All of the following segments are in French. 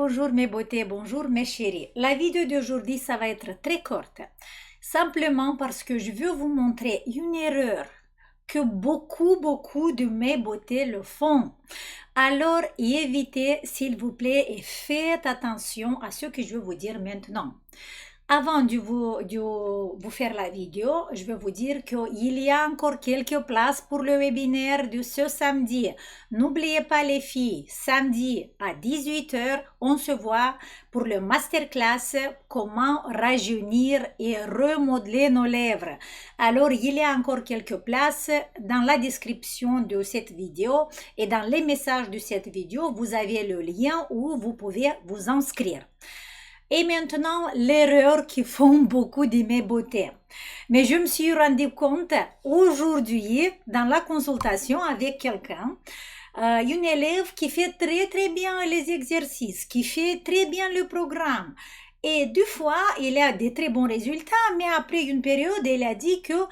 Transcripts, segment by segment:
bonjour mes beautés, bonjour mes chéris. La vidéo d'aujourd'hui, ça va être très courte. Simplement parce que je veux vous montrer une erreur que beaucoup de mes beautés le font. Alors, évitez s'il vous plaît et faites attention à ce que je vais vous dire maintenant. Avant de vous faire la vidéo, je vais vous dire qu'il y a encore quelques places pour le webinaire de ce samedi. N'oubliez pas les filles, samedi à 18h, on se voit pour le masterclass comment rajeunir et remodeler nos lèvres. Alors, il y a encore quelques places dans la description de cette vidéo et dans les messages de cette vidéo, vous avez le lien où vous pouvez vous inscrire. Et maintenant, l'erreur qui font beaucoup de mes beautés. Mais je me suis rendu compte aujourd'hui, dans la consultation avec quelqu'un, une élève qui fait très bien les exercices, qui fait très bien le programme. Et deux fois, il a des très bons résultats, mais après une période, il a dit que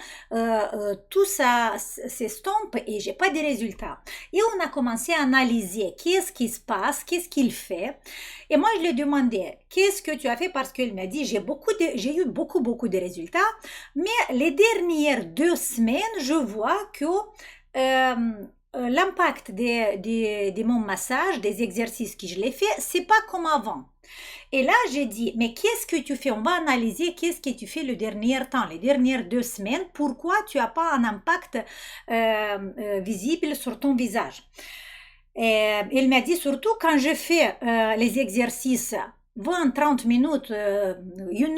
tout ça s'estompe et j'ai pas de résultats. Et on a commencé à analyser qu'est-ce qui se passe, qu'est-ce qu'il fait. Et moi, je lui ai demandé, qu'est-ce que tu as fait? Parce qu'il m'a dit, j'ai eu beaucoup de résultats, mais les dernières 2 semaines, je vois que l'impact de mon massage, des exercices que je l'ai fait, c'est pas comme avant. Et là, j'ai dit, mais qu'est-ce que tu fais? On va analyser qu'est-ce que tu fais le dernier temps, les dernières 2 semaines. Pourquoi tu n'as pas un impact visible sur ton visage? Et il m'a dit surtout quand je fais les exercices 20-30 minutes, 1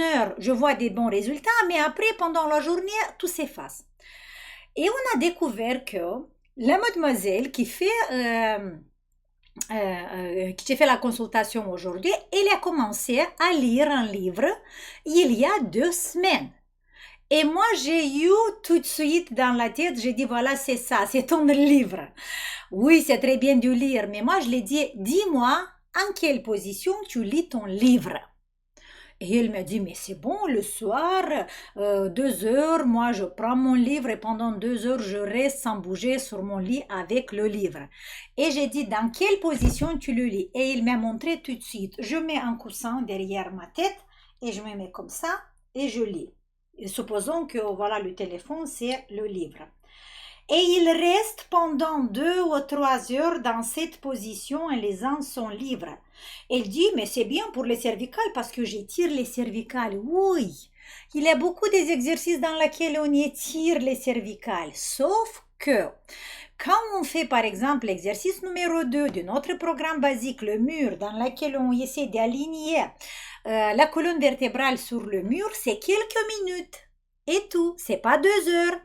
heure, je vois des bons résultats, mais après, pendant la journée, tout s'efface. Et on a découvert que la mademoiselle qui fait la consultation aujourd'hui, elle a commencé à lire un livre il y a 2 semaines. Et moi, j'ai eu tout de suite dans la tête, j'ai dit, voilà, c'est ça, c'est ton livre. Oui, c'est très bien de lire, mais moi, je lui ai dit, dis-moi, en quelle position tu lis ton livre? Et elle m'a dit, mais c'est bon, le soir, 2 heures, moi je prends mon livre et pendant 2 heures, je reste sans bouger sur mon lit avec le livre. Et j'ai dit, dans quelle position tu le lis? Et il m'a montré tout de suite. Je mets un coussin derrière ma tête et je me mets comme ça et je lis. Et supposons que voilà, le téléphone, c'est le livre. Et il reste pendant 2 ou 3 heures dans cette position en lisant son livre. Elle dit, mais c'est bien pour les cervicales parce que j'étire les cervicales. Oui, il y a beaucoup des exercices dans lesquels on étire les cervicales. Sauf que quand on fait par exemple l'exercice numéro 2 de notre programme basique, le mur, dans lequel on essaie d'aligner la colonne vertébrale sur le mur, c'est quelques minutes. Et tout, c'est pas 2 heures.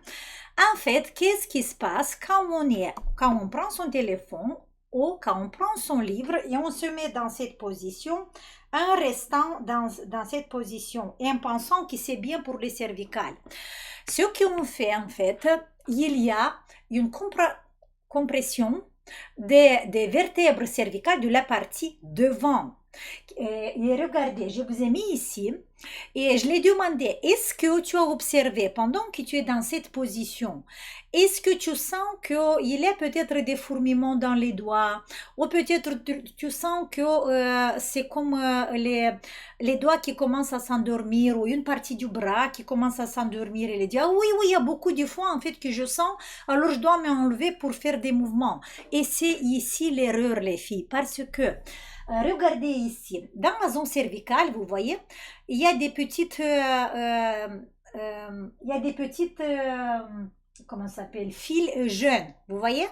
En fait, qu'est-ce qui se passe quand on prend son téléphone ou quand on prend son livre et on se met dans cette position, en restant dans cette position et en pensant que c'est bien pour les cervicales. Ce qu'on fait en fait, il y a une compression des vertèbres cervicales de la partie devant. Et regardez, je vous ai mis ici et je l'ai demandé, est-ce que tu as observé pendant que tu es dans cette position, est-ce que tu sens qu'il y a peut-être des fourmillements dans les doigts ou peut-être tu sens que c'est comme les doigts qui commencent à s'endormir ou une partie du bras qui commence à s'endormir et il dit, ah oui, il y a beaucoup de fois en fait que je sens, alors je dois m'enlever pour faire des mouvements. Et c'est ici l'erreur les filles, parce que regardez ici, dans la zone cervicale, vous voyez, il y a des petites, comment ça s'appelle, fils jaunes, vous voyez,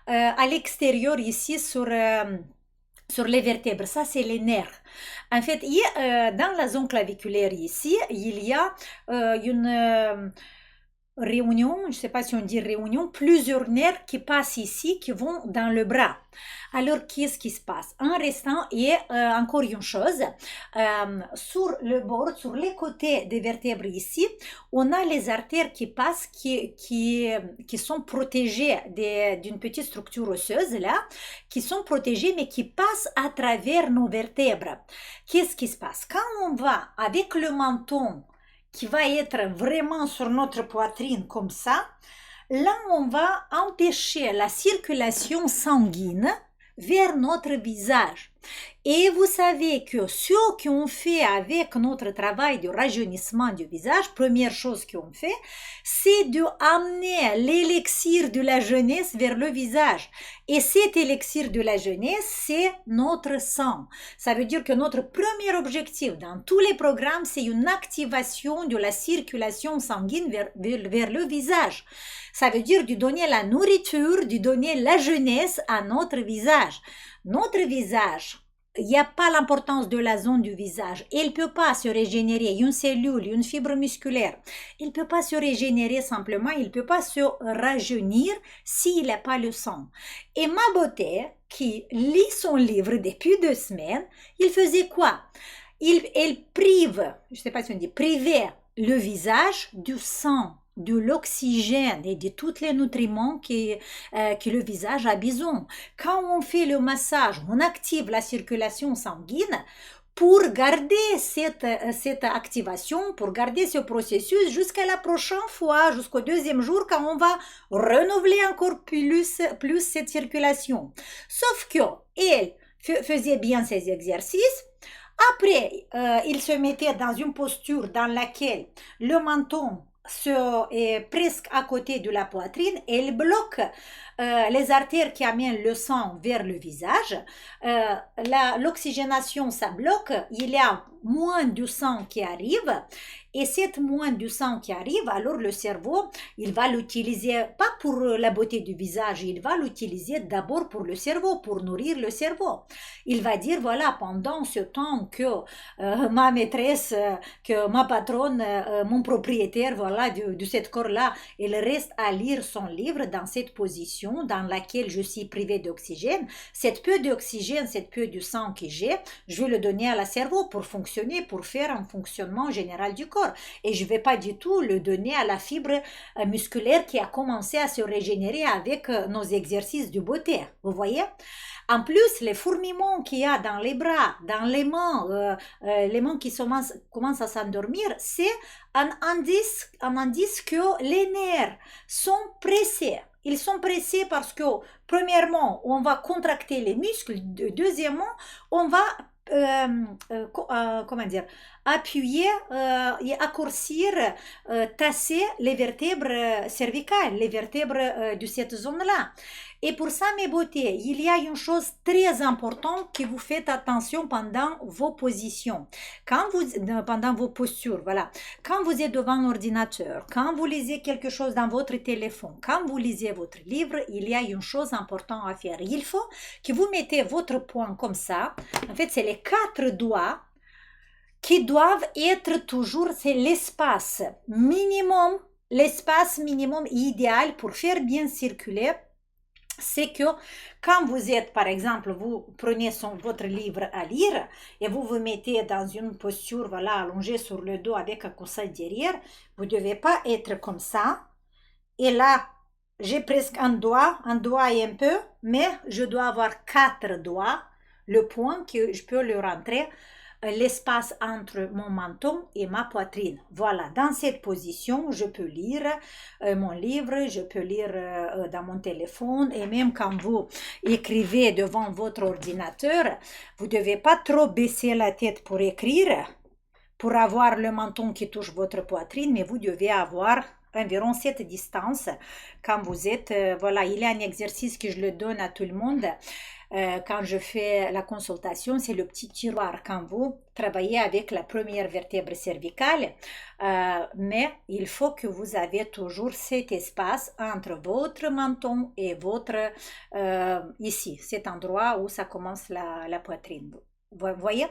à l'extérieur ici sur les vertèbres, ça c'est les nerfs. En fait, dans la zone claviculaire ici, il y a une réunion, je ne sais pas si on dit réunion, plusieurs nerfs qui passent ici, qui vont dans le bras. Alors, qu'est-ce qui se passe? En restant, et encore une chose, sur le bord, sur les côtés des vertèbres ici, on a les artères qui passent, qui sont protégées d'une petite structure osseuse, là, qui sont protégées, mais qui passent à travers nos vertèbres. Qu'est-ce qui se passe? Quand on va avec le menton, qui va être vraiment sur notre poitrine comme ça, là on va empêcher la circulation sanguine vers notre visage. Et vous savez que ceux qui ont fait avec notre travail de rajeunissement du visage, première chose qu'on fait, c'est de amener l'élixir de la jeunesse vers le visage. Et cet élixir de la jeunesse, c'est notre sang. Ça veut dire que notre premier objectif dans tous les programmes, c'est une activation de la circulation sanguine vers le visage. Ça veut dire de donner la nourriture, de donner la jeunesse à notre visage. Notre visage, il n'y a pas l'importance de la zone du visage. Il ne peut pas se régénérer une cellule, une fibre musculaire. Il ne peut pas se régénérer simplement, il ne peut pas se rajeunir s'il n'a pas le sang. Et ma beauté, qui lit son livre depuis 2 semaines, il faisait quoi? Elle prive, je ne sais pas si on dit, privait le visage du sang, de l'oxygène et de tous les nutriments que le visage a besoin. Quand on fait le massage, on active la circulation sanguine pour garder cette activation, pour garder ce processus jusqu'à la prochaine fois, jusqu'au 2e jour, quand on va renouveler encore plus cette circulation. Sauf que elle faisait bien ses exercices. Après, il se mettait dans une posture dans laquelle le menton est presque à côté de la poitrine et il bloque les artères qui amènent le sang vers le visage. L'oxygénation, ça bloque, il y a moins de sang qui arrive et cette moins de sang qui arrive, alors le cerveau, il va l'utiliser pas pour la beauté du visage, il va l'utiliser d'abord pour le cerveau, pour nourrir le cerveau. Il va dire, voilà, pendant ce temps que ma maîtresse, que ma patronne, mon propriétaire, voilà, de cette corps-là, il reste à lire son livre dans cette position dans laquelle je suis privée d'oxygène. Cette peu d'oxygène, cette peu de sang que j'ai, je vais le donner à la cerveau pour fonctionner, pour faire un fonctionnement général du corps. Et je ne vais pas du tout le donner à la fibre musculaire qui a commencé à se régénérer avec nos exercices de beauté. Vous voyez? En plus, les fourmillements qu'il y a dans les bras, dans les mains qui commencent à s'endormir, c'est un indice que les nerfs sont pressés. Ils sont pressés parce que, premièrement, on va contracter les muscles. Deuxièmement, on va comment dire, appuyer et accourcir, tasser les vertèbres cervicales, les vertèbres de cette zone-là. Et pour ça, mes beautés, il y a une chose très importante que vous faites attention pendant vos positions, pendant vos postures, voilà. Quand vous êtes devant un ordinateur, quand vous lisez quelque chose dans votre téléphone, quand vous lisez votre livre, il y a une chose importante à faire. Il faut que vous mettez votre poing comme ça. En fait, c'est les 4 doigts qui doivent être toujours, c'est l'espace minimum idéal pour faire bien circuler. C'est que quand vous êtes, par exemple, vous prenez votre livre à lire et vous vous mettez dans une posture, voilà, allongée sur le dos avec un coussin derrière, vous ne devez pas être comme ça. Et là, j'ai presque un doigt et un peu, mais je dois avoir 4 doigts, le point que je peux le rentrer l'espace entre mon menton et ma poitrine. Voilà, dans cette position, je peux lire mon livre, je peux lire dans mon téléphone et même quand vous écrivez devant votre ordinateur, vous ne devez pas trop baisser la tête pour écrire, pour avoir le menton qui touche votre poitrine, mais vous devez avoir environ cette distance quand vous êtes, voilà, il y a un exercice que je le donne à tout le monde. Quand je fais la consultation, c'est le petit tiroir quand vous travaillez avec la première vertèbre cervicale, mais il faut que vous avez toujours cet espace entre votre menton et votre, ici, cet endroit où ça commence la poitrine. Vous voyez?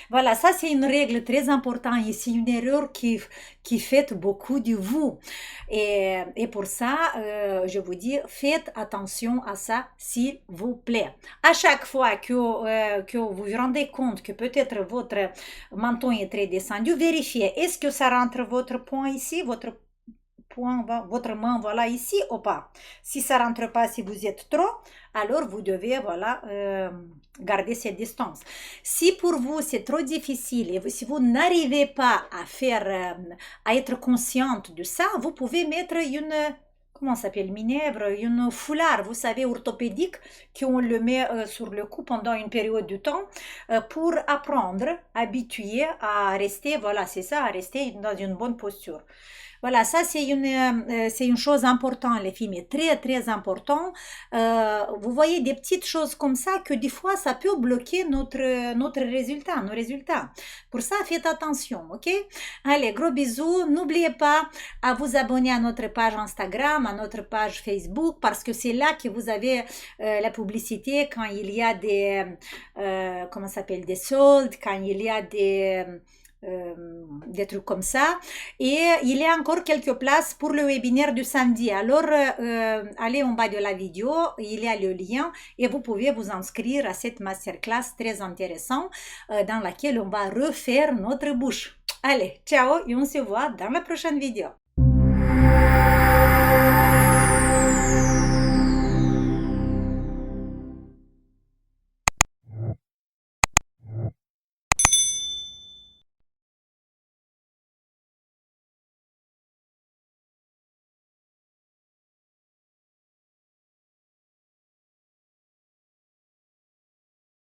Voilà, ça c'est une règle très importante ici, une erreur qui fait beaucoup de vous. Et pour ça, je vous dis, faites attention à ça, s'il vous plaît. À chaque fois que vous vous rendez compte que peut-être votre menton est très descendu, vérifiez, est-ce que ça rentre votre poing ici, votre main, voilà, ici ou pas. Si ça rentre pas, si vous êtes trop, alors vous devez, voilà, garder cette distance. Si pour vous c'est trop difficile et si vous n'arrivez pas à faire, à être consciente de ça, vous pouvez mettre comment ça s'appelle, minebre, une foulard, vous savez, orthopédique, qu'on le met sur le cou pendant une période de temps pour apprendre, habituer à rester, voilà, c'est ça, à rester dans une bonne posture. Voilà, ça c'est une chose importante, les filles, mais très très important. Vous voyez des petites choses comme ça que des fois ça peut bloquer notre résultat, nos résultats. Pour ça, faites attention, ok? Allez, gros bisous. N'oubliez pas à vous abonner à notre page Instagram, à notre page Facebook, parce que c'est là que vous avez la publicité quand il y a comment ça s'appelle, des soldes, quand il y a des trucs comme ça. Et il y a encore quelques places pour le webinaire du samedi. Alors, allez en bas de la vidéo, il y a le lien et vous pouvez vous inscrire à cette masterclass très intéressante dans laquelle on va refaire notre bouche. Allez, ciao et on se voit dans la prochaine vidéo.